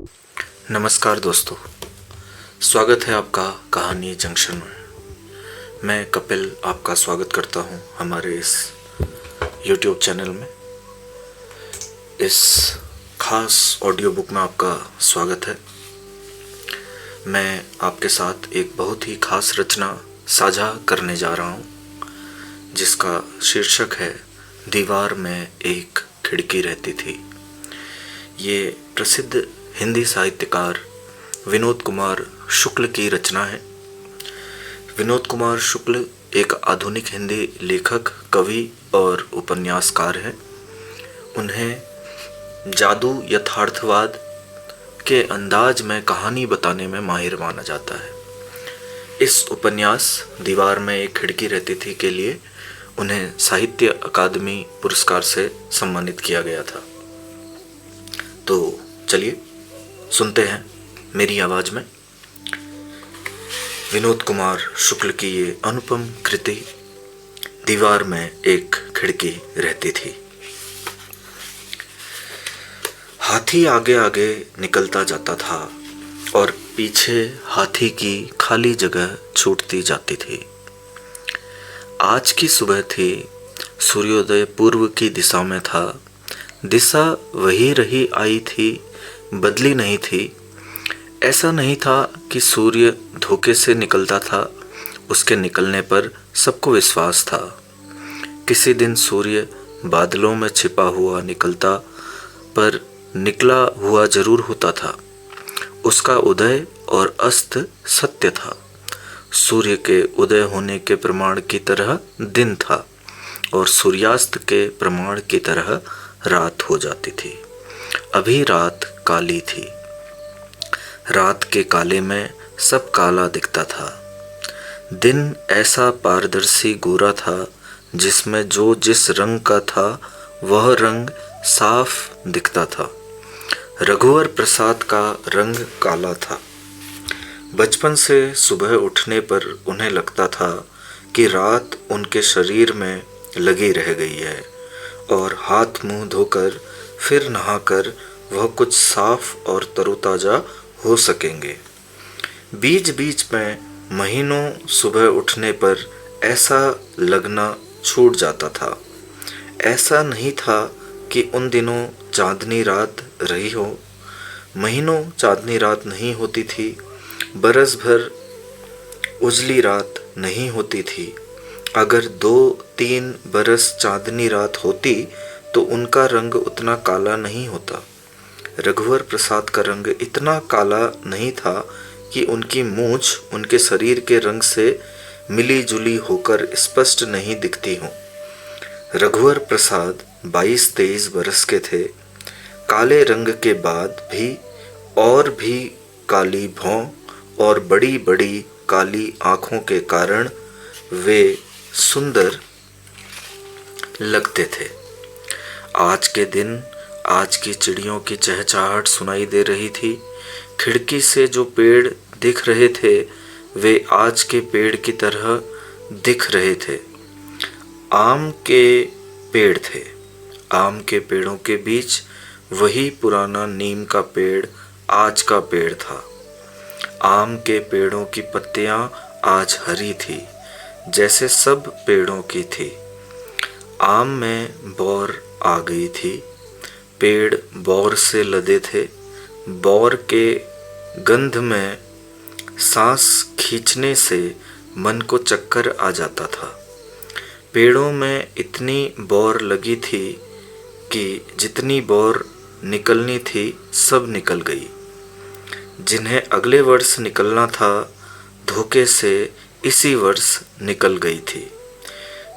नमस्कार दोस्तों, स्वागत है आपका कहानी जंक्शन में। मैं कपिल आपका स्वागत करता हूं हमारे इस YouTube चैनल में। इस खास ऑडियो बुक में आपका स्वागत है। मैं आपके साथ एक बहुत ही खास रचना साझा करने जा रहा हूं, जिसका शीर्षक है दीवार में एक खिड़की रहती थी। ये प्रसिद्ध हिंदी साहित्यकार विनोद कुमार शुक्ल की रचना है। विनोद कुमार शुक्ल एक आधुनिक हिंदी लेखक, कवि और उपन्यासकार हैं। उन्हें जादू यथार्थवाद के अंदाज में कहानी बताने में माहिर माना जाता है। इस उपन्यास दीवार में एक खिड़की रहती थी के लिए उन्हें साहित्य अकादमी पुरस्कार से सम्मानित किया गया था। तो चलिए सुनते हैं मेरी आवाज में विनोद कुमार शुक्ल की ये अनुपम कृति दीवार में एक खिड़की रहती थी। हाथी आगे आगे निकलता जाता था और पीछे हाथी की खाली जगह छूटती जाती थी। आज की सुबह थी। सूर्योदय पूर्व की दिशा में था। दिशा वही रही आई थी, बदली नहीं थी। ऐसा नहीं था कि सूर्य धोखे से निकलता था। उसके निकलने पर सबको विश्वास था। किसी दिन सूर्य बादलों में छिपा हुआ निकलता, पर निकला हुआ जरूर होता था। उसका उदय और अस्त सत्य था। सूर्य के उदय होने के प्रमाण की तरह दिन था और सूर्यास्त के प्रमाण की तरह रात हो जाती थी। अभी रात काली थी। रात के काले में सब काला दिखता था। दिन ऐसा पारदर्शी गोरा था जिसमें जो जिस रंग का था वह रंग साफ दिखता था। रघुवर प्रसाद का रंग काला था। बचपन से सुबह उठने पर उन्हें लगता था कि रात उनके शरीर में लगी रह गई है और हाथ मुंह धोकर फिर नहाकर वह कुछ साफ और तरोताजा हो सकेंगे। बीच बीच में महीनों सुबह उठने पर ऐसा लगना छूट जाता था। ऐसा नहीं था कि उन दिनों चांदनी रात रही हो। महीनों चांदनी रात नहीं होती थी। बरस भर उजली रात नहीं होती थी। अगर 2-3 बरस चांदनी रात होती तो उनका रंग उतना काला नहीं होता। रघुवर प्रसाद का रंग इतना काला नहीं था कि उनकी मूंछ उनके शरीर के रंग से मिली जुली होकर स्पष्ट नहीं दिखती हो। रघुवर प्रसाद 22-23 बरस के थे। काले रंग के बाद भी काली भौं और बड़ी बड़ी काली आंखों के कारण वे सुंदर लगते थे। आज के दिन आज की चिड़ियों की चहचहाहट सुनाई दे रही थी। खिड़की से जो पेड़ दिख रहे थे वे आज के पेड़ की तरह दिख रहे थे। आम के पेड़ थे। आम के पेड़ों के बीच वही पुराना नीम का पेड़ आज का पेड़ था। आम के पेड़ों की पत्तियां आज हरी थी, जैसे सब पेड़ों की थी। आम में बौर आ गई थी। पेड़ बौर से लदे थे। बौर के गंध में सांस खींचने से मन को चक्कर आ जाता था। पेड़ों में इतनी बौर लगी थी कि जितनी बौर निकलनी थी सब निकल गई। जिन्हें अगले वर्ष निकलना था धोखे से इसी वर्ष निकल गई थी।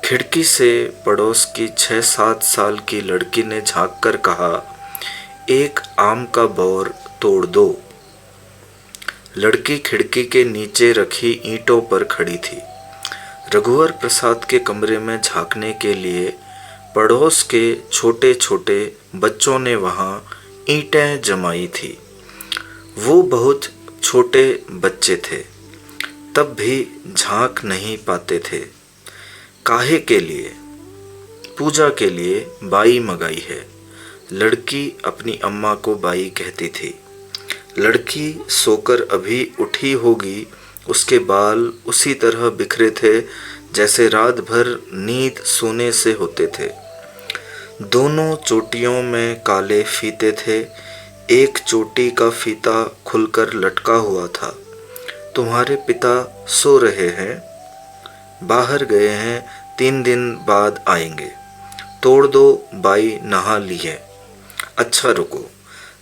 खिड़की से पड़ोस की 6-7 साल की लड़की ने झांक कर कहा, एक आम का बौर तोड़ दो। लड़की खिड़की के नीचे रखी ईंटों पर खड़ी थी। रघुवर प्रसाद के कमरे में झांकने के लिए पड़ोस के छोटे छोटे बच्चों ने वहां ईंटें जमाई थी। वो बहुत छोटे बच्चे थे, तब भी झांक नहीं पाते थे। काहे के लिए? पूजा के लिए बाई मंगाई है। लड़की अपनी अम्मा को बाई कहती थी। लड़की सोकर अभी उठी होगी, उसके बाल उसी तरह बिखरे थे जैसे रात भर नींद सोने से होते थे। दोनों चोटियों में काले फीते थे। एक चोटी का फीता खुलकर लटका हुआ था। तुम्हारे पिता सो रहे हैं, बाहर गए हैं, 3 दिन बाद आएंगे। तोड़ दो, बाई नहा ली है। अच्छा रुको।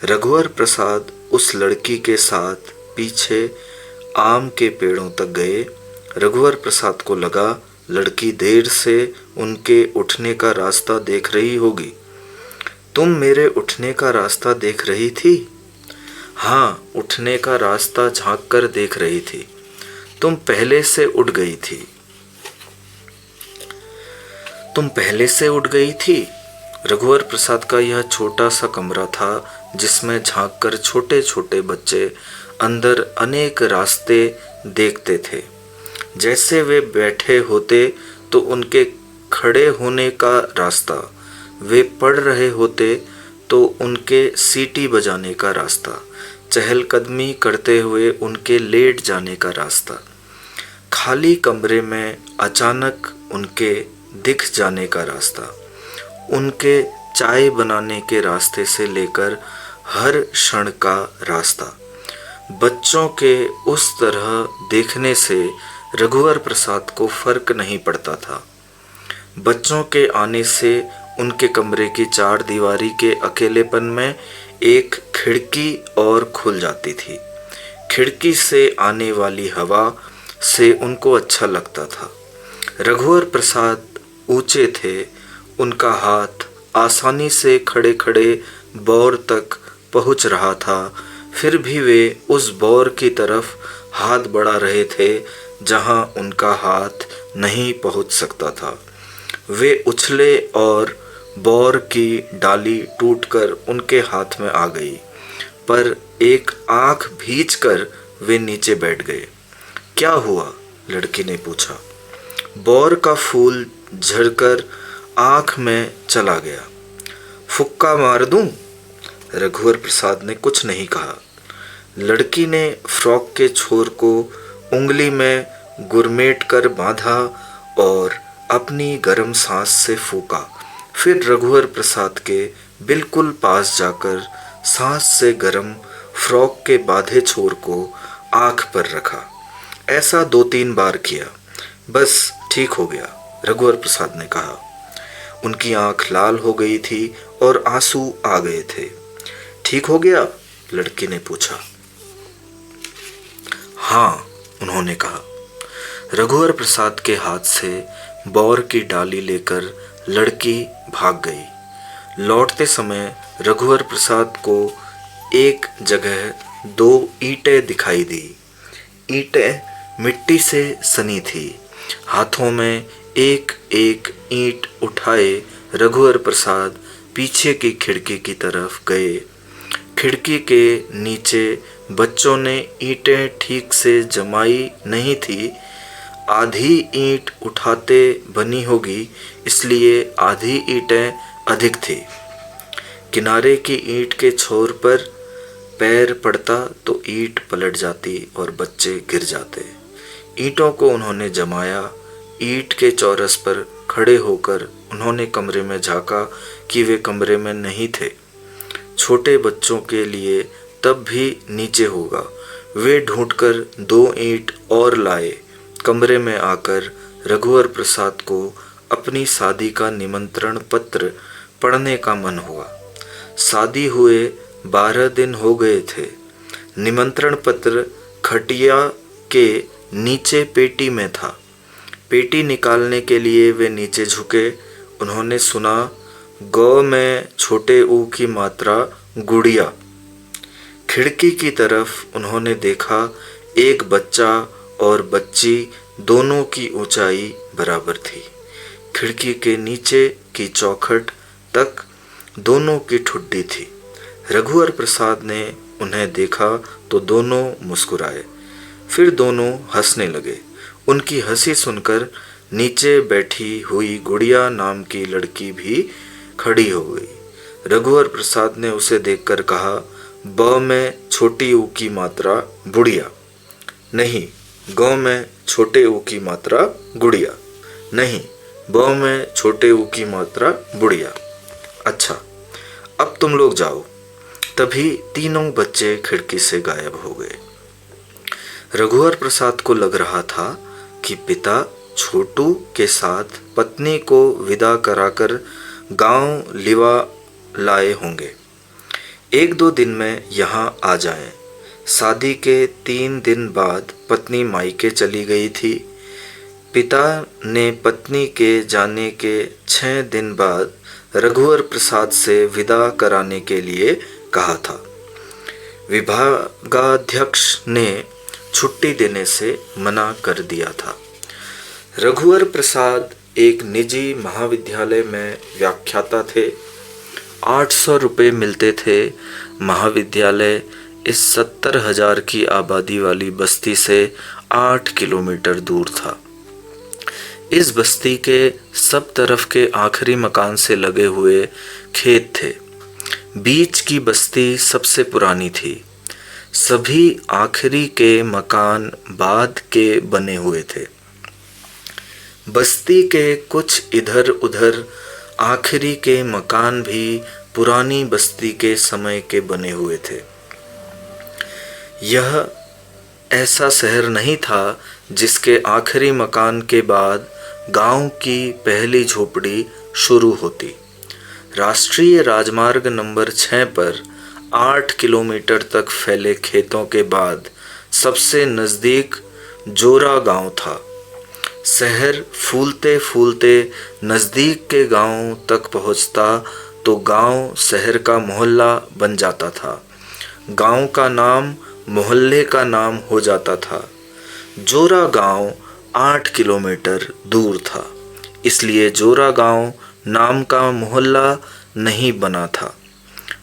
रघुवर प्रसाद उस लड़की के साथ पीछे आम के पेड़ों तक गए। रघुवर प्रसाद को लगा लड़की देर से उनके उठने का रास्ता देख रही होगी। तुम मेरे उठने का रास्ता देख रही थी? हाँ, उठने का रास्ता झांक कर देख रही थी। तुम पहले से उठ गई थी। तुम पहले से उठ गई थी। रघुवर प्रसाद का यह छोटा सा कमरा था जिसमें झांक कर छोटे छोटे बच्चे अंदर अनेक रास्ते देखते थे। जैसे वे बैठे होते तो उनके खड़े होने का रास्ता, वे पढ़ रहे होते तो उनके सीटी बजाने का रास्ता, चहलकदमी करते हुए उनके लेट जाने का रास्ता, खाली कमरे में अचानक उनके दिख जाने का रास्ता, उनके चाय बनाने के रास्ते से लेकर हर क्षण का रास्ता। बच्चों के उस तरह देखने से रघुवर प्रसाद को फर्क नहीं पड़ता था। बच्चों के आने से उनके कमरे की चार दीवारी के अकेलेपन में एक खिड़की और खुल जाती थी। खिड़की से आने वाली हवा से उनको अच्छा लगता था। रघुवर प्रसाद ऊंचे थे, उनका हाथ आसानी से खड़े खड़े बौर तक पहुंच रहा था, फिर भी वे उस बौर की तरफ हाथ बढ़ा रहे थे जहां उनका हाथ नहीं पहुंच सकता था। वे उछले और बौर की डाली टूटकर उनके हाथ में आ गई, पर एक आंख भींचकर वे नीचे बैठ गए। क्या हुआ? लड़की ने पूछा। बौर का फूल झड़कर आंख में चला गया। फुक्का मार दूं? रघुवर प्रसाद ने कुछ नहीं कहा। लड़की ने फ्रॉक के छोर को उंगली में गुरमेट कर बांधा और अपनी गर्म सांस से फूका। फिर रघुवर प्रसाद के बिल्कुल पास जाकर सांस से गर्म फ्रॉक के बांधे छोर को आंख पर रखा। ऐसा 2-3 बार किया, बस ठीक हो गया, रघुवर प्रसाद ने कहा। उनकी आंख लाल हो गई थी और आंसू आ गए थे। ठीक हो गया? लड़की ने पूछा। हाँ, उन्होंने कहा। रघुवर प्रसाद के हाथ से बौर की डाली लेकर लड़की भाग गई। लौटते समय रघुवर प्रसाद को एक जगह 2 ईंटें दिखाई दी। ईंटें मिट्टी से सनी थी। हाथों में एक एक ईंट उठाए रघुवर प्रसाद पीछे की खिड़की की तरफ गए। खिड़की के नीचे बच्चों ने ईंटें ठीक से जमाई नहीं थी। आधी ईंट उठाते बनी होगी, इसलिए आधी ईंटें अधिक थी। किनारे की ईंट के छोर पर पैर पड़ता तो ईंट पलट जाती और बच्चे गिर जाते। ईंटों को उन्होंने जमाया। ईंट के चौरस पर खड़े होकर उन्होंने कमरे में झांका कि वे कमरे में नहीं थे। छोटे बच्चों के लिए तब भी नीचे होगा। वे ढूंढकर 2 ईंट और लाए। कमरे में आकर रघुवर प्रसाद को अपनी शादी का निमंत्रण पत्र पढ़ने का मन हुआ। शादी हुए 12 दिन हो गए थे। निमंत्रण पत्र खटिया के नीचे पेटी में था। पेटी निकालने के लिए वे नीचे झुके। उन्होंने सुना, गौ में छोटे ऊ की मात्रा गुड़िया। खिड़की की तरफ उन्होंने देखा, एक बच्चा और बच्ची दोनों की ऊंचाई बराबर थी। खिड़की के नीचे की चौखट तक दोनों की ठुड्डी थी। रघुवर प्रसाद ने उन्हें देखा तो दोनों मुस्कुराए, फिर दोनों हंसने लगे। उनकी हंसी सुनकर नीचे बैठी हुई गुड़िया नाम की लड़की भी खड़ी हो गई। रघुवर प्रसाद ने उसे देखकर कहा, ब में छोटी ऊ की मात्रा बुढ़िया, नहीं। ग में छोटे ऊ की मात्रा गुड़िया, नहीं। ब में छोटे ऊ की मात्रा बुढ़िया। अच्छा, अब तुम लोग जाओ। तभी तीनों बच्चे खिड़की से गायब हो गए। रघुवर प्रसाद को लग रहा था कि पिता छोटू के साथ पत्नी को विदा कराकर गांव लिवा लाए होंगे, 1-2 दिन में यहाँ आ जाएं। शादी के 3 दिन बाद पत्नी मायके चली गई थी। पिता ने पत्नी के जाने के 6 दिन बाद रघुवर प्रसाद से विदा कराने के लिए कहा था। विभागाध्यक्ष ने छुट्टी देने से मना कर दिया था। रघुवर प्रसाद एक निजी महाविद्यालय में व्याख्याता थे। 800 रुपये मिलते थे। महाविद्यालय इस 70,000 की आबादी वाली बस्ती से 8 किलोमीटर दूर था। इस बस्ती के सब तरफ के आखिरी मकान से लगे हुए खेत थे। बीच की बस्ती सबसे पुरानी थी। सभी आखिरी के मकान बाद के बने हुए थे। बस्ती के कुछ इधर उधर आखिरी के मकान भी पुरानी बस्ती के समय के बने हुए थे। यह ऐसा शहर नहीं था जिसके आखिरी मकान के बाद गांव की पहली झोपड़ी शुरू होती। राष्ट्रीय राजमार्ग नंबर 6 पर 8 किलोमीटर तक फैले खेतों के बाद सबसे नज़दीक जोरा गांव था। शहर फूलते फूलते नज़दीक के गांव तक पहुंचता तो गांव शहर का मोहल्ला बन जाता था। गांव का नाम मोहल्ले का नाम हो जाता था। जोरा गांव 8 किलोमीटर दूर था, इसलिए जोरा गांव नाम का मोहल्ला नहीं बना था।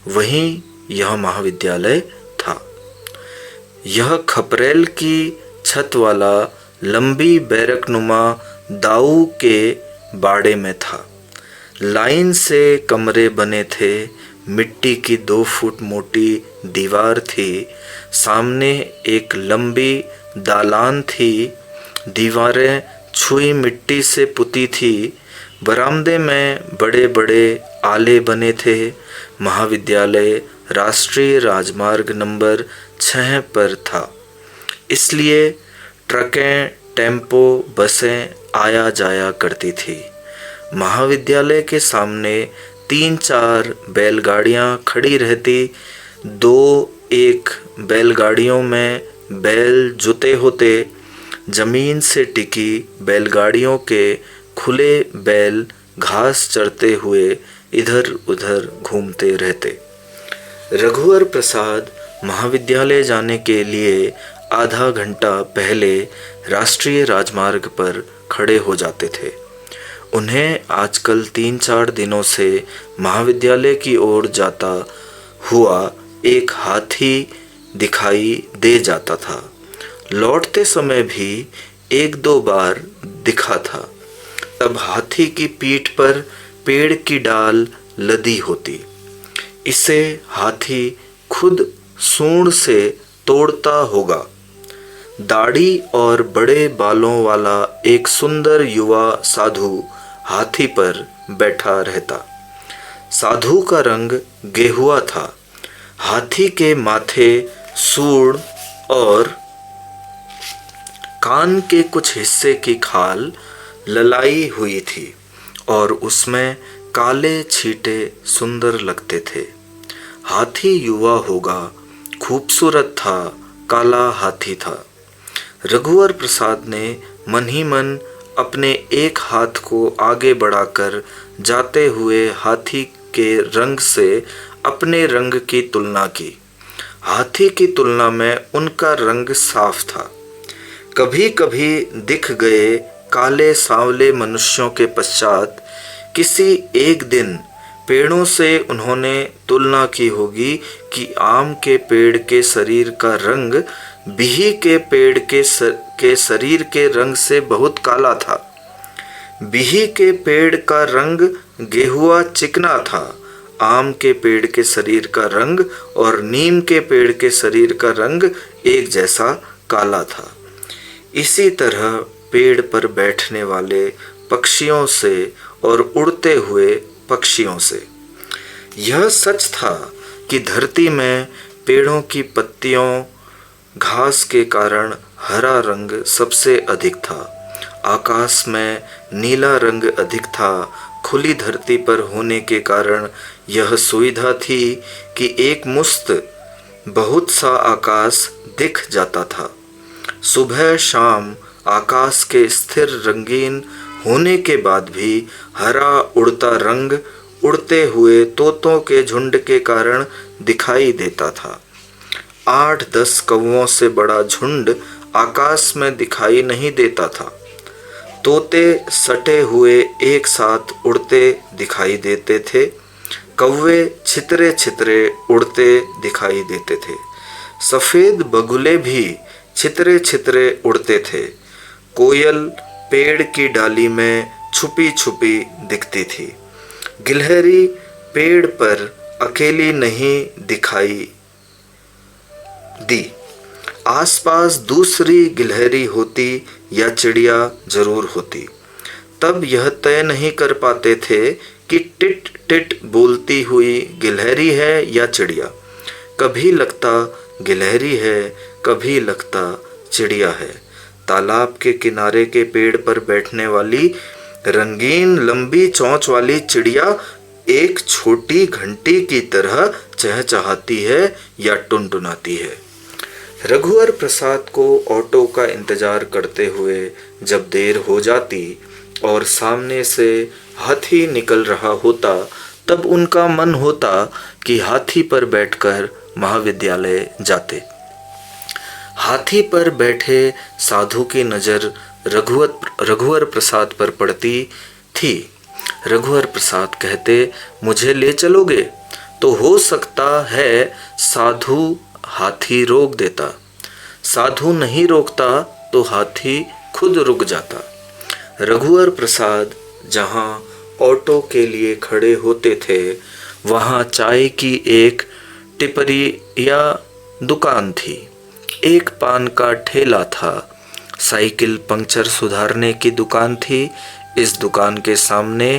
वहीं यह महाविद्यालय था। यह खपरेल की छत वाला लंबी बैरकनुमा दाऊ के बाड़े में था। लाइन से कमरे बने थे। मिट्टी की 2 फुट मोटी दीवार थी। सामने एक लंबी दालान थी। दीवारें छुई मिट्टी से पुती थी। बरामदे में बड़े बड़े आले बने थे। महाविद्यालय राष्ट्रीय राजमार्ग नंबर 6 पर था, इसलिए ट्रकें, टेम्पो, बसें आया जाया करती थी। महाविद्यालय के सामने 3-4 बैलगाड़ियां खड़ी रहती। 2-1 बैलगाड़ियों में बैल जुते होते। जमीन से टिकी बैलगाड़ियों के खुले बैल घास चरते हुए इधर उधर घूमते रहते। रघुवर प्रसाद महाविद्यालय जाने के लिए आधा घंटा पहले राष्ट्रीय राजमार्ग पर खड़े हो जाते थे। उन्हें आजकल 3-4 दिनों से महाविद्यालय की ओर जाता हुआ एक हाथी दिखाई दे जाता था। लौटते समय भी 1-2 बार दिखा था। तब हाथी की पीठ पर पेड़ की डाल लदी होती। इसे हाथी खुद सूंड से तोड़ता होगा। दाढ़ी और बड़े बालों वाला एक सुंदर युवा साधु हाथी पर बैठा रहता। साधु का रंग गेहुआ था। हाथी के माथे, सूंड और कान के कुछ हिस्से की खाल ललाई हुई थी और उसमें काले छींटे सुंदर लगते थे। हाथी युवा होगा, खूबसूरत था, काला हाथी था। रघुवर प्रसाद ने मन ही मन अपने एक हाथ को आगे बढ़ाकर जाते हुए हाथी के रंग से अपने रंग की तुलना की। हाथी की तुलना में उनका रंग साफ था। कभी कभी दिख गए काले सांवले मनुष्यों के पश्चात किसी एक दिन पेड़ों से उन्होंने तुलना की होगी कि आम के पेड़ के शरीर का रंग बिही के पेड़ के शरीर के रंग से बहुत काला था। बिही के पेड़ का रंग गेहुआ चिकना था आम के पेड़ के शरीर का रंग और नीम के पेड़ के शरीर का रंग एक जैसा काला था। इसी तरह पेड़ पर बैठने वाले पक्षियों से और उड़ते हुए पक्षियों से। यह सच था कि धरती में पेड़ों की पत्तियों, घास के कारण हरा रंग सबसे अधिक था। आकाश में नीला रंग अधिक था। खुली धरती पर होने के कारण यह सुविधा थी कि एक मुश्त बहुत सा आकाश दिख जाता था। सुबह शाम आकाश के स्थिर रंगीन होने के बाद भी हरा उड़ता रंग उड़ते हुए तोतों के झुंड के कारण दिखाई देता था। 8-10 कौवों से बड़ा झुंड आकाश में दिखाई नहीं देता था। तोते सटे हुए एक साथ उड़ते दिखाई देते थे। कौवे छितरे छितरे उड़ते दिखाई देते थे। सफ़ेद बगुले भी छितरे छितरे उड़ते थे। कोयल पेड़ की डाली में छुपी छुपी दिखती थी। गिलहरी पेड़ पर अकेली नहीं दिखाई दी। आसपास दूसरी गिलहरी होती या चिड़िया जरूर होती। तब यह तय नहीं कर पाते थे कि टिट टिट बोलती हुई गिलहरी है या चिड़िया। कभी लगता गिलहरी है, कभी लगता चिड़िया है। तालाब के किनारे के पेड़ पर बैठने वाली रंगीन लंबी चोंच वाली चिड़िया एक छोटी घंटी की तरह चहचहाती है या टुनटुनाती है। रघुवर प्रसाद को ऑटो का इंतजार करते हुए जब देर हो जाती और सामने से हाथी निकल रहा होता, तब उनका मन होता कि हाथी पर बैठकर महाविद्यालय जाते। हाथी पर बैठे साधु की नज़र रघुवर प्रसाद पर पड़ती थी। रघुवर प्रसाद कहते, मुझे ले चलोगे? तो हो सकता है साधु हाथी रोक देता। साधु नहीं रोकता तो हाथी खुद रुक जाता। रघुवर प्रसाद जहाँ ऑटो के लिए खड़े होते थे, वहाँ चाय की एक टिपरी या दुकान थी। एक पान का ठेला था। साइकिल पंक्चर सुधारने की दुकान थी। इस दुकान के सामने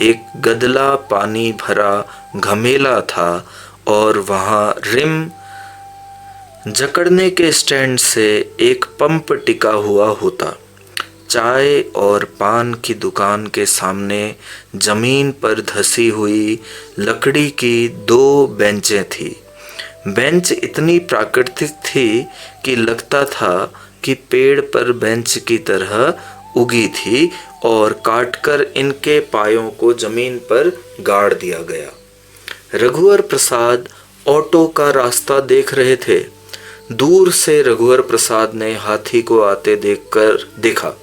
एक गदला पानी भरा घमेला था और वहाँ रिम जकड़ने के स्टैंड से एक पंप टिका हुआ होता। चाय और पान की दुकान के सामने जमीन पर धसी हुई लकड़ी की 2 बेंचें थी। बेंच इतनी प्राकृतिक थी कि लगता था कि पेड़ पर बेंच की तरह उगी थी और काटकर इनके पायों को जमीन पर गाड़ दिया गया। रघुवर प्रसाद ऑटो का रास्ता देख रहे थे। दूर से रघुवर प्रसाद ने हाथी को आते देखा।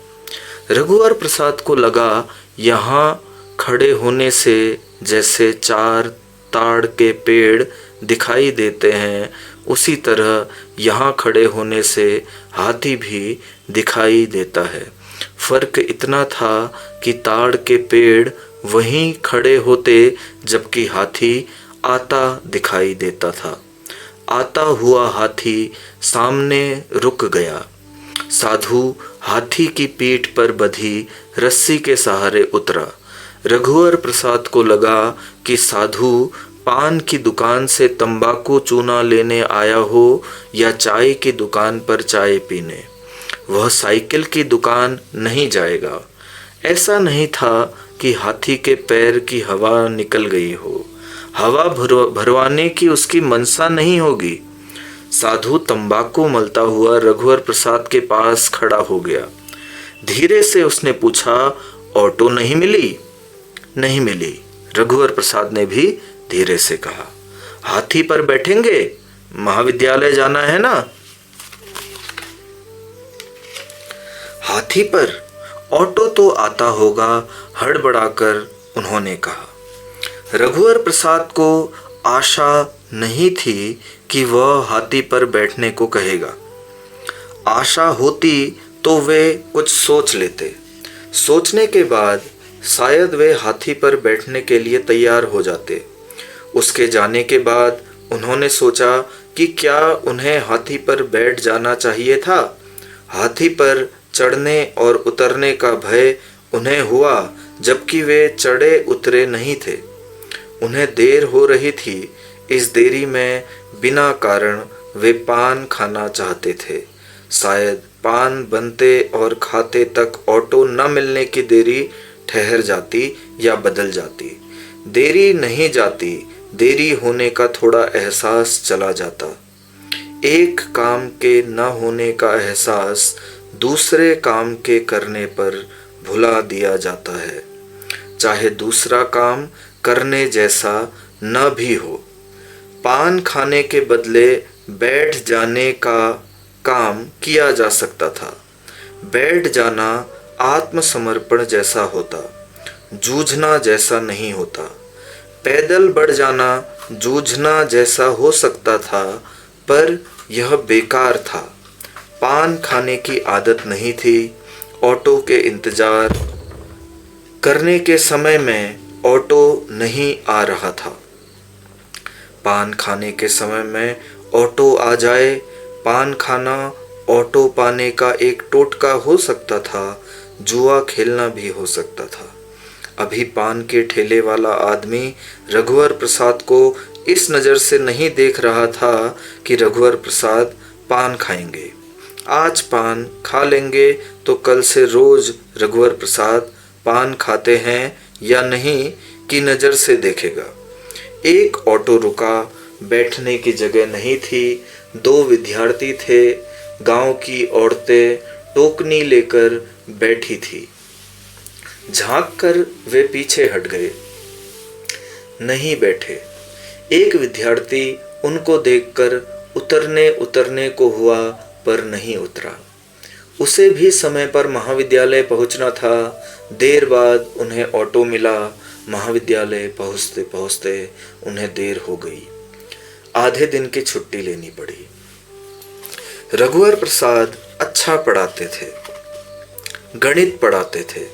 रघुवर प्रसाद को लगा यहाँ खड़े होने से जैसे 4 ताड़ के पेड़ दिखाई देते हैं, उसी तरह यहाँ खड़े होने से हाथी भी दिखाई देता है। फर्क इतना था कि ताड़ के पेड़ वहीं खड़े होते जबकि हाथी आता दिखाई देता था। आता हुआ हाथी सामने रुक गया। साधु हाथी की पीठ पर बंधी रस्सी के सहारे उतरा। रघुवर प्रसाद को लगा कि साधु पान की दुकान से तंबाकू चूना लेने आया हो या चाय की दुकान पर चाय पीने। वह साइकिल की दुकान नहीं जाएगा। ऐसा नहीं था कि हाथी के पैर की हवा निकल गई हो। हवा भरवाने की उसकी मनसा नहीं होगी। साधु तंबाकू मलता हुआ रघुवर प्रसाद के पास खड़ा हो गया। धीरे से उसने पूछा, ऑटो नहीं मिली? नहीं मिली, रघुवर प्रसाद ने भी धीरे से कहा। हाथी पर बैठेंगे? महाविद्यालय जाना है ना। हाथी पर? ऑटो तो आता होगा, हड़बड़ाकर उन्होंने कहा। रघुवर प्रसाद को आशा नहीं थी कि वह हाथी पर बैठने को कहेगा। आशा होती तो वे कुछ सोच लेते। सोचने के बाद शायद वे हाथी पर बैठने के लिए तैयार हो जाते। उसके जाने के बाद उन्होंने सोचा कि क्या उन्हें हाथी पर बैठ जाना चाहिए था। हाथी पर चढ़ने और उतरने का भय उन्हें हुआ, जबकि वे चढ़े उतरे नहीं थे। उन्हें देर हो रही थी। इस देरी में बिना कारण वे पान खाना चाहते थे। शायद पान बनते और खाते तक ऑटो न मिलने की देरी ठहर जाती या बदल जाती। देरी नहीं जाती, देरी होने का थोड़ा एहसास चला जाता। एक काम के न होने का एहसास दूसरे काम के करने पर भुला दिया जाता है, चाहे दूसरा काम करने जैसा न भी हो। पान खाने के बदले बैठ जाने का काम किया जा सकता था। बैठ जाना आत्मसमर्पण जैसा होता, जूझना जैसा नहीं होता। पैदल बढ़ जाना जूझना जैसा हो सकता था, पर यह बेकार था। पान खाने की आदत नहीं थी। ऑटो के इंतजार करने के समय में ऑटो नहीं आ रहा था। पान खाने के समय में ऑटो आ जाए। पान खाना ऑटो पाने का एक टोटका हो सकता था, जुआ खेलना भी हो सकता था। अभी पान के ठेले वाला आदमी रघुवर प्रसाद को इस नज़र से नहीं देख रहा था कि रघुवर प्रसाद पान खाएंगे। आज पान खा लेंगे तो कल से रोज रघुवर प्रसाद पान खाते हैं या नहीं की नज़र से देखेगा। एक ऑटो रुका, बैठने की जगह नहीं थी। 2 विद्यार्थी थे। गांव की औरतें टोकनी लेकर बैठी थी। झांक कर वे पीछे हट गए, नहीं बैठे। एक विद्यार्थी उनको देखकर उतरने को हुआ, पर नहीं उतरा। उसे भी समय पर महाविद्यालय पहुंचना था। देर बाद उन्हें ऑटो मिला। महाविद्यालय पहुंचते पहुंचते उन्हें देर हो गई। आधे दिन की छुट्टी लेनी पड़ी। रघुवर प्रसाद अच्छा पढ़ाते थे, गणित पढ़ाते थे।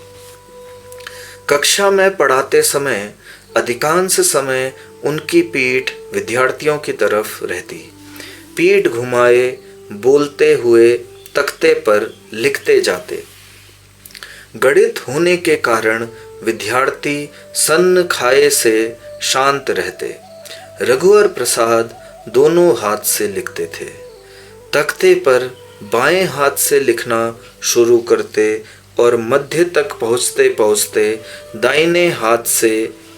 कक्षा में पढ़ाते समय अधिकांश समय उनकी पीठ विद्यार्थियों की तरफ रहती। पीठ घुमाए बोलते हुए तख्ते पर लिखते जाते। गणित होने के कारण विद्यार्थी सन्न खाए से शांत रहते। रघुवर प्रसाद दोनों हाथ से लिखते थे। तख्ते पर बाएं हाथ से लिखना शुरू करते और मध्य तक पहुँचते पहुँचते दाहिने हाथ से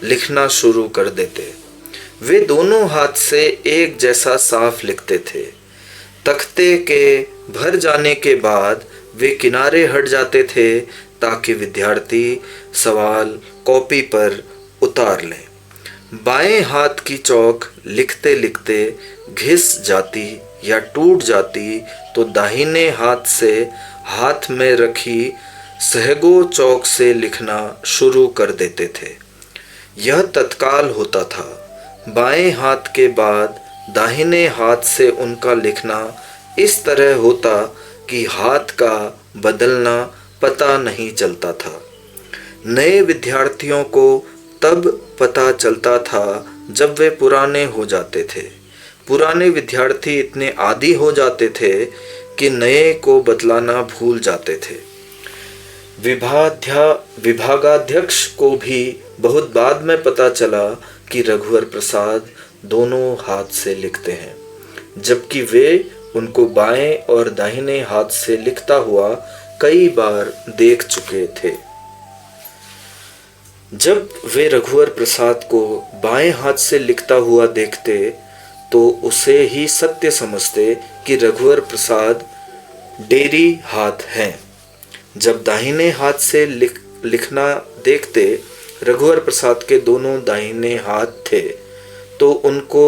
लिखना शुरू कर देते। वे दोनों हाथ से एक जैसा साफ लिखते थे। तख्ते के भर जाने के बाद वे किनारे हट जाते थे ताकि विद्यार्थी सवाल कॉपी पर उतार लें। बाएं हाथ की चौक लिखते लिखते घिस जाती या टूट जाती तो दाहिने हाथ से हाथ में रखी सहगो चौक से लिखना शुरू कर देते थे। यह तत्काल होता था। बाएं हाथ के बाद दाहिने हाथ से उनका लिखना इस तरह होता कि हाथ का बदलना पता नहीं चलता था। नए विद्यार्थियों को तब पता चलता था जब वे पुराने हो जाते थे। पुराने विद्यार्थी इतने आदी हो जाते थे कि नए को बतलाना भूल जाते थे। विभागाध्यक्ष को भी बहुत बाद में पता चला कि रघुवर प्रसाद दोनों हाथ से लिखते हैं, जबकि वे उनको बाएं और दाहिने हाथ से लिखता हुआ कई बार देख चुके थे। जब वे रघुवर प्रसाद को बाएं हाथ से लिखता हुआ देखते तो उसे ही सत्य समझते कि रघुवर प्रसाद डेरी हाथ हैं। जब दाहिने हाथ से लिखना देखते रघुवर प्रसाद के दोनों दाहिने हाथ थे तो उनको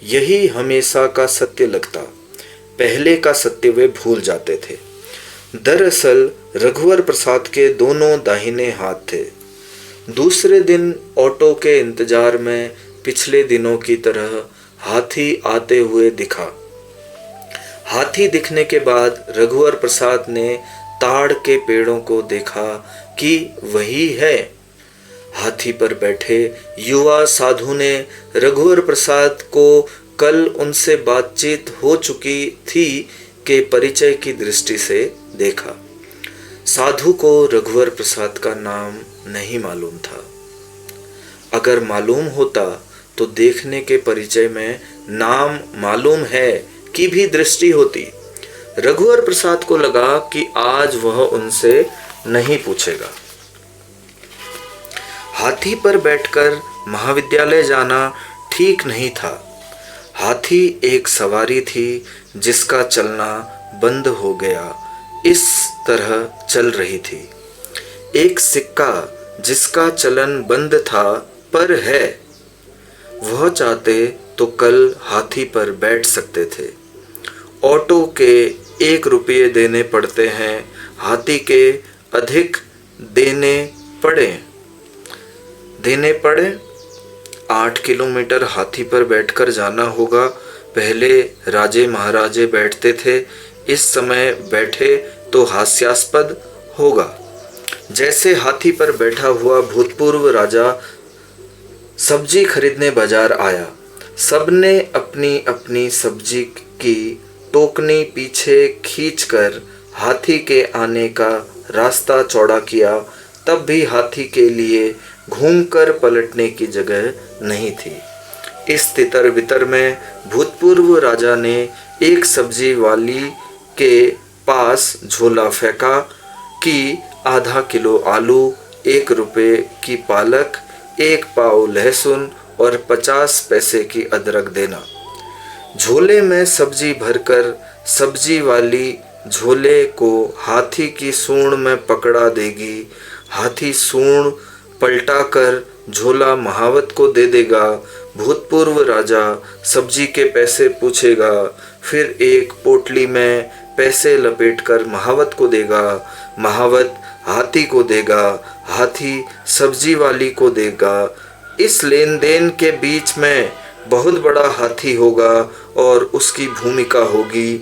यही हमेशा का सत्य लगता। पहले का सत्य वे भूल जाते थे। दरअसल रघुवर प्रसाद के दोनों दाहिने हाथ थे। दूसरे दिन ऑटो के इंतजार में पिछले दिनों की तरह हाथी आते हुए दिखा। हाथी दिखने के बाद रघुवर प्रसाद ने ताड़ के पेड़ों को देखा कि वही है। हाथी पर बैठे युवा साधु ने रघुवर प्रसाद को कल उनसे बातचीत हो चुकी थी के परिचय की दृष्टि से देखा। साधु को रघुवर प्रसाद का नाम नहीं मालूम था। अगर मालूम होता तो देखने के परिचय में नाम मालूम है की भी दृष्टि होती। रघुवर प्रसाद को लगा कि आज वह उनसे नहीं पूछेगा। हाथी पर बैठकर महाविद्यालय जाना ठीक नहीं था। हाथी एक सवारी थी जिसका चलना बंद हो गया, इस तरह चल रही थी। एक सिक्का जिसका चलन बंद था पर है, वह चाहते तो कल हाथी पर बैठ सकते थे। ऑटो के 1 रुपये देने पड़ते हैं, हाथी के अधिक देने पड़े 8 किलोमीटर हाथी पर बैठकर जाना होगा। पहले राजे महाराजे बैठते थे, इस समय बैठे तो हास्यास्पद होगा। जैसे हाथी पर बैठा हुआ भूतपूर्व राजा सब्जी खरीदने बाजार आया। सबने अपनी अपनी सब्जी की टोकनी पीछे खींचकर हाथी के आने का रास्ता चौड़ा किया, तब भी हाथी के लिए घूमकर पलटने की जगह नहीं थी। इस तितर बितर में भूतपूर्व राजा ने एक सब्जी वाली के पास झोला फेंका कि आधा किलो आलू, 1 रुपये की पालक, 1 पाव लहसुन और 50 पैसे की अदरक देना। झोले में सब्जी भरकर सब्जी वाली झोले को हाथी की सूंड में पकड़ा देगी। हाथी सूंड पलटाकर झोला महावत को दे देगा। भूतपूर्व राजा सब्जी के पैसे पूछेगा, फिर एक पोटली में पैसे लपेटकर महावत को देगा। महावत हाथी को देगा, हाथी सब्जी वाली को देगा। इस लेन देन के बीच में बहुत बड़ा हाथी होगा और उसकी भूमिका होगी।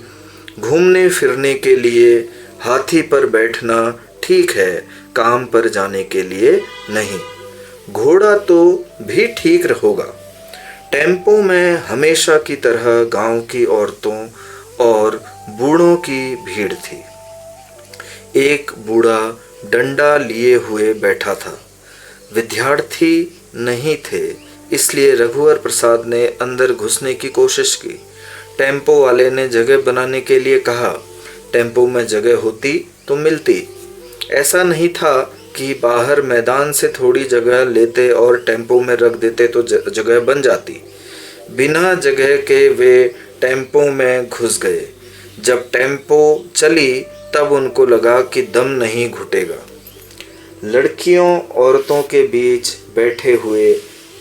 घूमने फिरने के लिए हाथी पर बैठना ठीक है, काम पर जाने के लिए नहीं। घोड़ा तो भी ठीक होगा। टेम्पो में हमेशा की तरह गांव की औरतों और बूढ़ों की भीड़ थी। एक बूढ़ा डंडा लिए हुए बैठा था। विद्यार्थी नहीं थे, इसलिए रघुवर प्रसाद ने अंदर घुसने की कोशिश की। टेम्पो वाले ने जगह बनाने के लिए कहा। टेम्पो में जगह होती तो मिलती। ऐसा नहीं था कि बाहर मैदान से थोड़ी जगह लेते और टेम्पो में रख देते तो जगह बन जाती। बिना जगह के वे टेम्पो में घुस गए। जब टेम्पो चली तब उनको लगा कि दम नहीं घुटेगा। लड़कियों औरतों के बीच बैठे हुए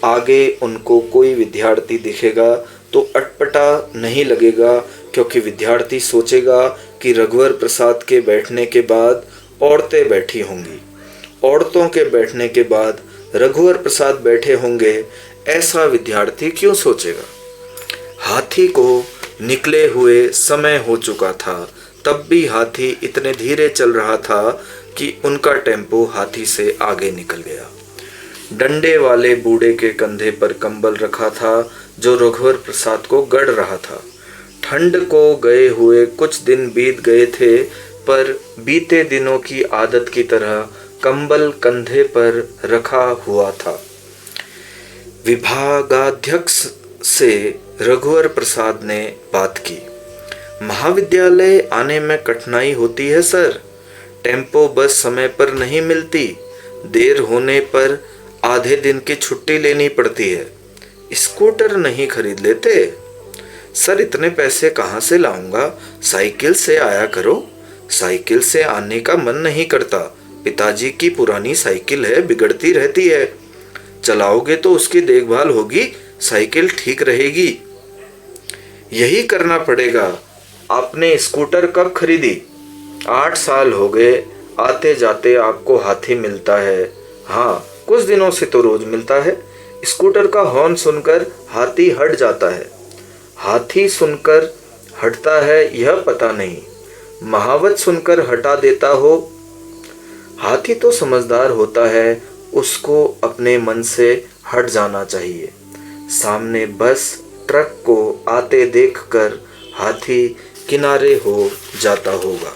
आगे उनको कोई विद्यार्थी दिखेगा तो अटपटा नहीं लगेगा, क्योंकि विद्यार्थी सोचेगा कि रघुवर प्रसाद के बैठने के बाद औरतें बैठी होंगी, औरतों के बैठने के बाद रघुवर प्रसाद बैठे होंगे। ऐसा विद्यार्थी क्यों सोचेगा? हाथी को निकले हुए समय हो चुका था, तब भी हाथी इतने धीरे चल रहा था कि उनका टेम्पो हाथी से आगे निकल गया। डंडे वाले बूढ़े के कंधे पर कंबल रखा था जो रघुवर प्रसाद को गड़ रहा था। ठंड को गए हुए कुछ दिन बीत गए थे, पर बीते दिनों की आदत की तरह कंबल कंधे पर रखा हुआ था। विभागाध्यक्ष से रघुवर प्रसाद ने बात की। महाविद्यालय आने में कठिनाई होती है सर, टेम्पो बस समय पर नहीं मिलती, देर होने पर आधे दिन की छुट्टी लेनी पड़ती है। स्कूटर नहीं खरीद लेते? सर इतने पैसे कहाँ से लाऊंगा, साइकिल से आया करो। साइकिल से आने का मन नहीं करता, पिताजी की पुरानी साइकिल है, बिगड़ती रहती है, चलाओगे तो उसकी देखभाल होगी, साइकिल ठीक रहेगी। यही करना पड़ेगा। आपने स्कूटर कब खरीदी? 8 साल हो गए, आते जाते आपको हाथी मिलता है। हाँ, कुछ दिनों से तो रोज मिलता है। स्कूटर का हॉर्न सुनकर हाथी हट जाता है। हाथी सुनकर हटता है यह पता नहीं, महावत सुनकर हटा देता हो। हाथी तो समझदार होता है, उसको अपने मन से हट जाना चाहिए। सामने बस ट्रक को आते देखकर हाथी किनारे हो जाता होगा।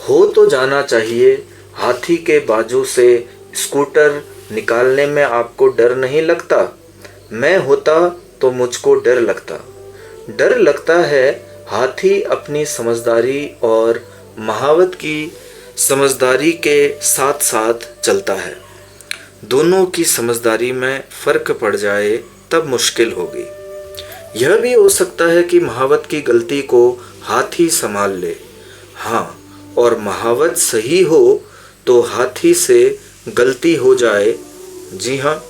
हो तो जाना चाहिए। हाथी के बाजू से स्कूटर निकालने में आपको डर नहीं लगता? मैं होता तो मुझको डर लगता। डर लगता है। हाथी अपनी समझदारी और महावत की समझदारी के साथ साथ चलता है। दोनों की समझदारी में फर्क पड़ जाए तब मुश्किल होगी। यह भी हो सकता है कि महावत की गलती को हाथी संभाल ले। हाँ, और महावत सही हो तो हाथी से गलती हो जाए। जी हाँ,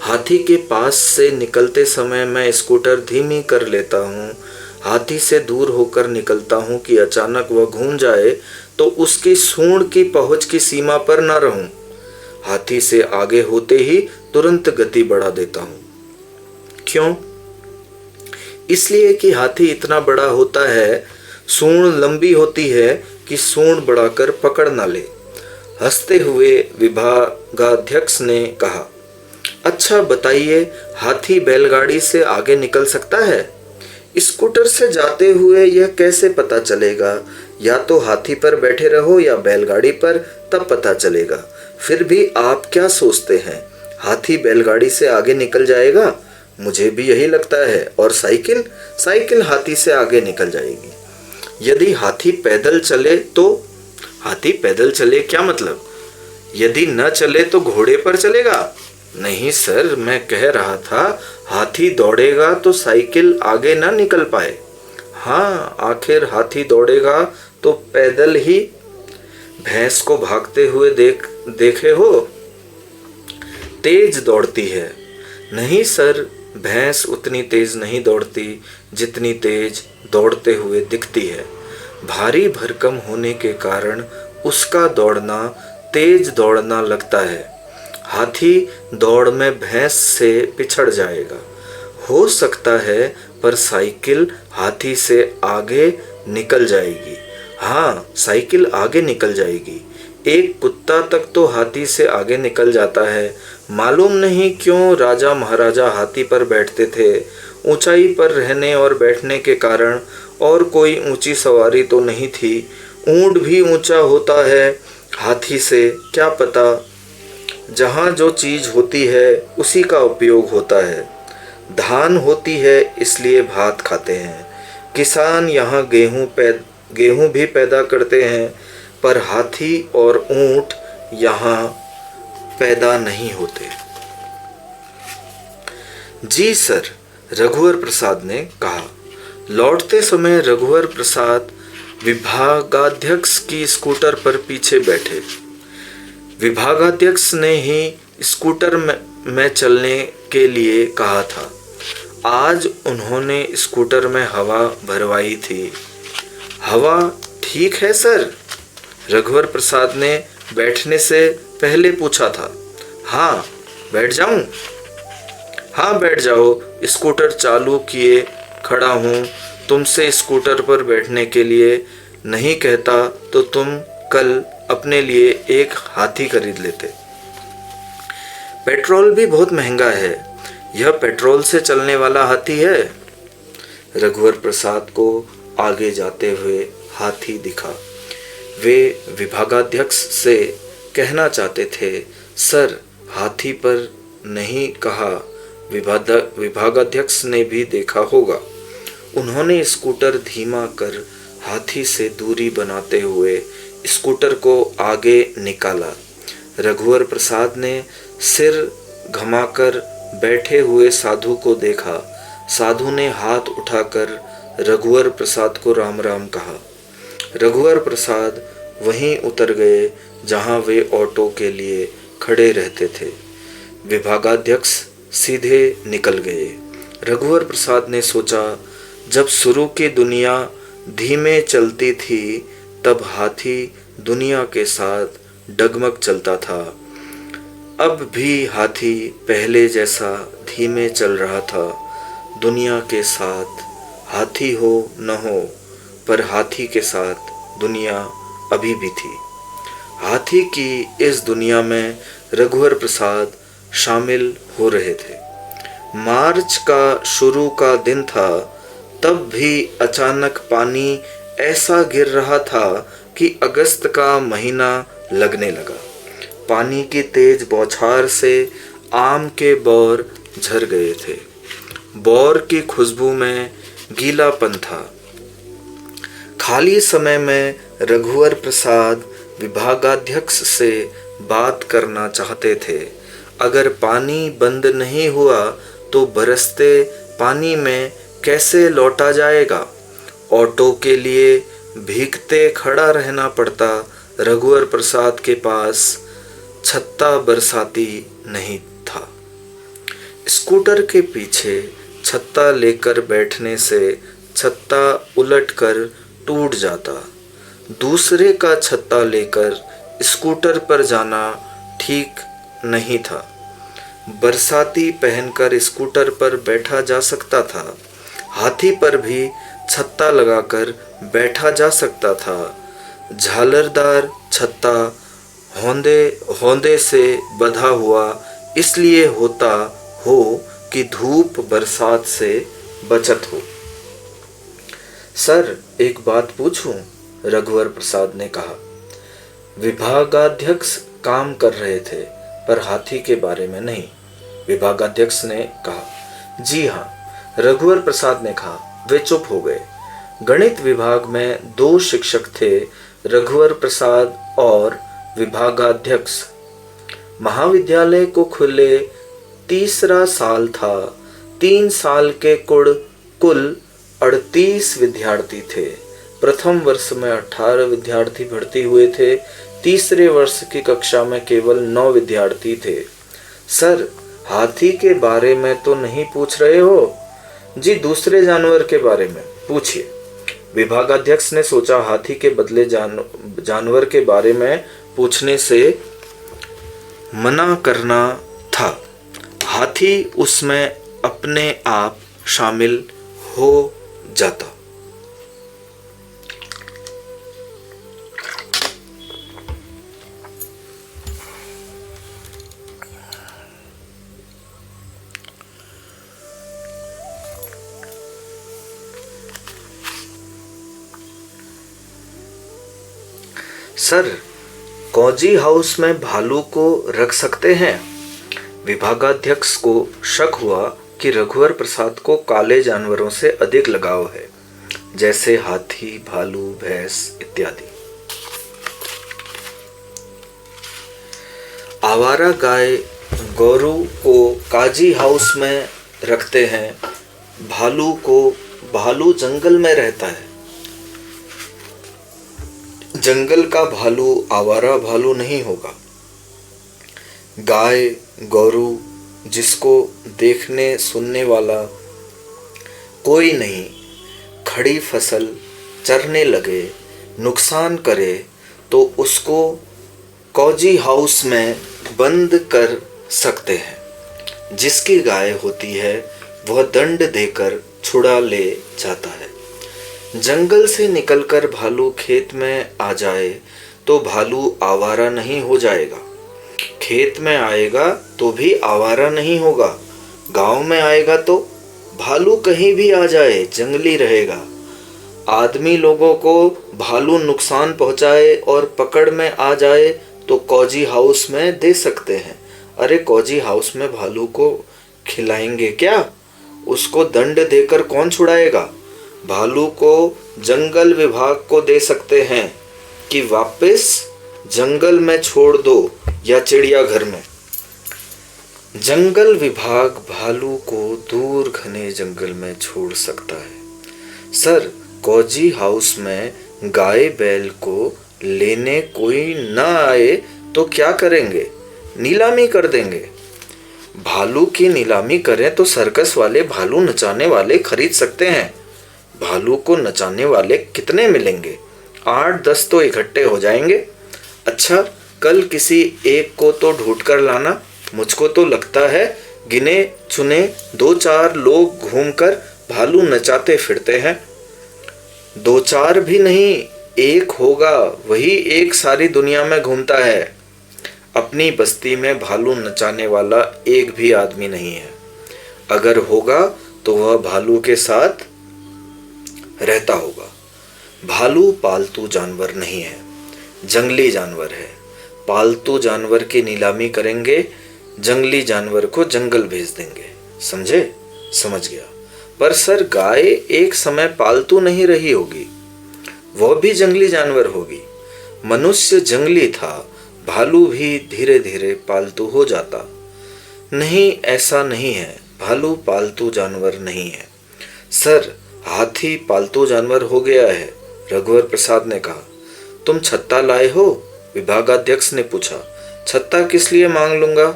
हाथी के पास से निकलते समय मैं स्कूटर धीमी कर लेता हूँ। हाथी से दूर होकर निकलता हूँ कि अचानक वह घूम जाए तो उसकी सूंड की पहुँच की सीमा पर न रहूं। हाथी से आगे होते ही तुरंत गति बढ़ा देता हूँ। क्यों? इसलिए कि हाथी इतना बड़ा होता है, सूंड लंबी होती है कि सूंड बढ़ाकर पकड़ ना ले। हंसते हुए विभागाध्यक्ष ने कहा, अच्छा बताइए, हाथी बैलगाड़ी से आगे निकल सकता है? स्कूटर से जाते हुए यह कैसे पता चलेगा? या तो हाथी पर बैठे रहो या बैलगाड़ी पर, तब पता चलेगा। फिर भी आप क्या सोचते हैं, हाथी बैलगाड़ी से आगे निकल जाएगा? मुझे भी यही लगता है। और साइकिल? साइकिल हाथी से आगे निकल जाएगी। यदि हाथी पैदल चले तो? हाथी पैदल चले क्या मतलब? यदि न चले तो घोड़े पर चलेगा? नहीं सर, मैं कह रहा था हाथी दौड़ेगा तो साइकिल आगे ना निकल पाए। हाँ, आखिर हाथी दौड़ेगा तो पैदल ही। भैंस को भागते हुए देखे हो? तेज दौड़ती है। नहीं सर, भैंस उतनी तेज नहीं दौड़ती जितनी तेज दौड़ते हुए दिखती है। भारी भरकम होने के कारण उसका दौड़ना तेज दौड़ना लगता है। हाथी दौड़ में भैंस से पिछड़ जाएगा। हो सकता है, पर साइकिल हाथी से आगे निकल जाएगी। हाँ, साइकिल आगे निकल जाएगी। एक कुत्ता तक तो हाथी से आगे निकल जाता है। मालूम नहीं क्यों राजा महाराजा हाथी पर बैठते थे। ऊंचाई पर रहने और बैठने के कारण, और कोई ऊंची सवारी तो नहीं थी। ऊंट भी ऊंचा होता है हाथी से, क्या पता। जहाँ जो चीज होती है उसी का उपयोग होता है। धान होती है इसलिए भात खाते हैं। किसान यहाँ गेहूं भी पैदा करते हैं, पर हाथी और ऊंट यहाँ पैदा नहीं होते। जी सर, रघुवर प्रसाद ने कहा। लौटते समय रघुवर प्रसाद विभागाध्यक्ष की स्कूटर पर पीछे बैठे। विभागाध्यक्ष ने ही स्कूटर में चलने के लिए कहा था। आज उन्होंने स्कूटर में हवा भरवाई थी। हवा ठीक है सर? रघुवर प्रसाद ने बैठने से पहले पूछा था। हाँ, बैठ जाऊं? हाँ, बैठ जाओ। स्कूटर चालू किए खड़ा हूँ। तुमसे स्कूटर पर बैठने के लिए नहीं कहता तो तुम कल अपने लिए एक हाथी खरीद लेते। पेट्रोल भी बहुत महंगा है। यह पेट्रोल से चलने वाला हाथी है। रघुवर प्रसाद को आगे जाते हुए हाथी दिखा। वे विभागाध्यक्ष से कहना चाहते थे, सर हाथी पर नहीं कहा। विभागाध्यक्ष ने भी देखा होगा। उन्होंने स्कूटर धीमा कर हाथी से दूरी बनाते हुए स्कूटर को आगे निकाला। रघुवर प्रसाद ने सिर घुमाकर बैठे हुए साधु को देखा। साधु ने हाथ उठाकर रघुवर प्रसाद को राम राम कहा। रघुवर प्रसाद वहीं उतर गए जहां वे ऑटो के लिए खड़े रहते थे। विभागाध्यक्ष सीधे निकल गए। रघुवर प्रसाद ने सोचा, जब शुरू की दुनिया धीमे चलती थी तब हाथी दुनिया के साथ डगमग चलता था। अब भी हाथी पहले जैसा धीमे चल रहा था। दुनिया के साथ हाथी हो न हो, पर हाथी के साथ दुनिया अभी भी थी। हाथी की इस दुनिया में रघुवर प्रसाद शामिल हो रहे थे। मार्च का शुरू का दिन था, तब भी अचानक पानी ऐसा गिर रहा था कि अगस्त का महीना लगने लगा। पानी की तेज बौछार से आम के बौर झर गए थे। बौर की खुशबू में गीलापन था। खाली समय में रघुवर प्रसाद विभागाध्यक्ष से बात करना चाहते थे। अगर पानी बंद नहीं हुआ तो बरसते पानी में कैसे लौटा जाएगा? ऑटो के लिए भीगते खड़ा रहना पड़ता। रघुवर प्रसाद के पास छत्ता बरसाती नहीं था। स्कूटर के पीछे छत्ता लेकर बैठने से छत्ता उलटकर टूट जाता। दूसरे का छत्ता लेकर स्कूटर पर जाना ठीक नहीं था। बरसाती पहनकर स्कूटर पर बैठा जा सकता था। हाथी पर भी छत्ता लगाकर बैठा जा सकता था। झालरदार छत्ता होंदे से बंधा हुआ इसलिए होता हो कि धूप बरसात से बचत हो। सर, एक बात पूछूं? रघुवर प्रसाद ने कहा। विभागाध्यक्ष काम कर रहे थे पर हाथी के बारे में नहीं। विभागाध्यक्ष ने कहा। जी हाँ, रघुवर प्रसाद ने कहा। वे चुप हो गए। गणित विभाग में 2 शिक्षक थे, रघुवर प्रसाद और विभागाध्यक्ष। महाविद्यालय को खुले तीसरा साल था। 3 साल के कुल 38 विद्यार्थी थे। प्रथम वर्ष में 18 विद्यार्थी भर्ती हुए थे। तीसरे वर्ष की कक्षा में केवल 9 विद्यार्थी थे। सर, हाथी के बारे में तो नहीं पूछ रहे हो? जी, दूसरे जानवर के बारे में पूछिए। विभागाध्यक्ष ने सोचा हाथी के बदले जानवर के बारे में पूछने से मना करना था। हाथी उसमें अपने आप शामिल हो जाता। सर, कौजी हाउस में भालू को रख सकते हैं? विभागाध्यक्ष को शक हुआ कि रघुवर प्रसाद को काले जानवरों से अधिक लगाव है, जैसे हाथी, भालू, भैंस इत्यादि। आवारा गाय गौरू को काजी हाउस में रखते हैं। भालू जंगल में रहता है। जंगल का भालू आवारा भालू नहीं होगा। गाय गौरू जिसको देखने सुनने वाला कोई नहीं, खड़ी फसल चरने लगे, नुकसान करे तो उसको कौजी हाउस में बंद कर सकते हैं। जिसकी गाय होती है वह दंड देकर छुड़ा ले जाता है। जंगल से निकलकर भालू खेत में आ जाए तो भालू आवारा नहीं हो जाएगा। खेत में आएगा तो भी आवारा नहीं होगा। गांव में आएगा तो भालू कहीं भी आ जाए जंगली रहेगा। आदमी लोगों को भालू नुकसान पहुंचाए और पकड़ में आ जाए तो कौजी हाउस में दे सकते हैं। अरे, कौजी हाउस में भालू को खिलाएंगे क्या? उसको दंड देकर कौन छुड़ाएगा? भालू को जंगल विभाग को दे सकते हैं कि वापस जंगल में छोड़ दो या चिड़ियाघर में। जंगल विभाग भालू को दूर घने जंगल में छोड़ सकता है। सर, कौजी हाउस में गाय बैल को लेने कोई न आए तो क्या करेंगे? नीलामी कर देंगे। भालू की नीलामी करें तो सर्कस वाले भालू नचाने वाले खरीद सकते हैं। भालू को नचाने वाले कितने मिलेंगे? 8-10 तो इकट्ठे हो जाएंगे। अच्छा, कल किसी एक को तो ढूंढ कर लाना। मुझको तो लगता है गिने चुने 2-4 लोग घूमकर भालू नचाते फिरते हैं। 2-4 भी नहीं, एक होगा वही एक सारी दुनिया में घूमता है। अपनी बस्ती में भालू नचाने वाला एक भी आदमी नहीं है। अगर होगा तो वह भालू के साथ रहता होगा। भालू पालतू जानवर नहीं है, जंगली जानवर है। पालतू जानवर की नीलामी करेंगे, जंगली जानवर को जंगल भेज देंगे। समझे? समझ गया। पर सर, गाय एक समय पालतू नहीं रही होगी, वह भी जंगली जानवर होगी। मनुष्य जंगली था, भालू भी धीरे धीरे पालतू हो जाता। नहीं, ऐसा नहीं है, भालू पालतू जानवर नहीं है। सर, हाथी पालतू जानवर हो गया है, रघुवर प्रसाद ने कहा। तुम छत्ता लाए हो? विभागाध्यक्ष ने पूछा। छत्ता किस लिए मांग लूंगा?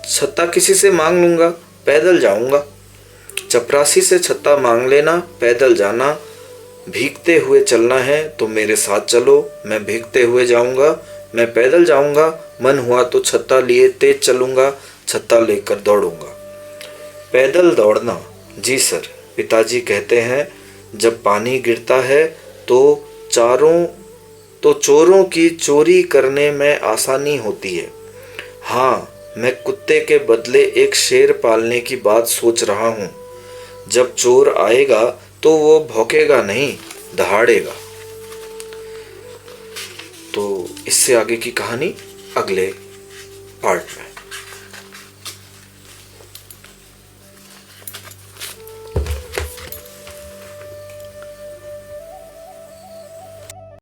छत्ता किसी से मांग लूंगा? पैदल जाऊंगा। चपरासी से छत्ता मांग लेना, पैदल जाना। भीगते हुए चलना है तो मेरे साथ चलो, मैं भीगते हुए जाऊंगा, मैं पैदल जाऊंगा। मन हुआ तो छत्ता लिए तेज चलूंगा, छत्ता लेकर दौड़ूंगा। पैदल दौड़ना? जी सर, पिताजी कहते हैं जब पानी गिरता है तो चोरों की चोरी करने में आसानी होती है। हाँ, मैं कुत्ते के बदले एक शेर पालने की बात सोच रहा हूँ। जब चोर आएगा तो वो भौंकेगा नहीं, दहाड़ेगा। तो इससे आगे की कहानी अगले पार्ट में।